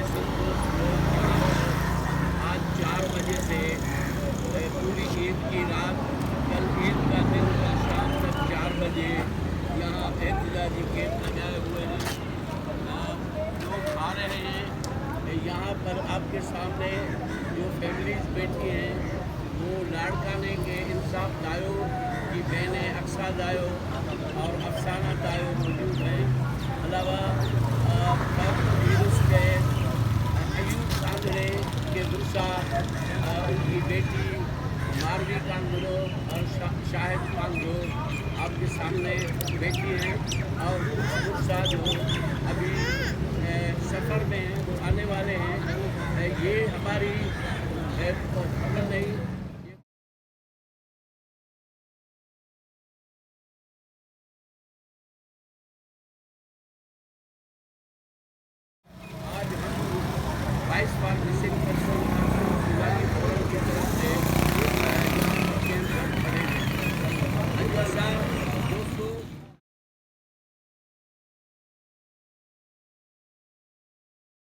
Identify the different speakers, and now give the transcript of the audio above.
Speaker 1: संतोष लोग आज 4 बजे से पूरी ईद की रात, कल ईद का दिन, कल शाम तक 4 बजे यहाँ एहतजाजी कैंप लगाए हुए हैं। लोग आ रहे हैं। यहाँ पर आपके सामने जो फैमिलीज बैठी हैं वो लाड़काने के इंसाफ दायो की बहनें अक्सा दायो और अफसाना दायो मौजूद हैं। अलावा के अयूब कांगड़े के गुस्सा उनकी बेटी मारवी कांगड़ो और शाहिद कांगड़ो आपके सामने बैठी हैं। और कुछ गुस्सा जो अभी सफ़र में हैं वो आने वाले हैं। ये हमारी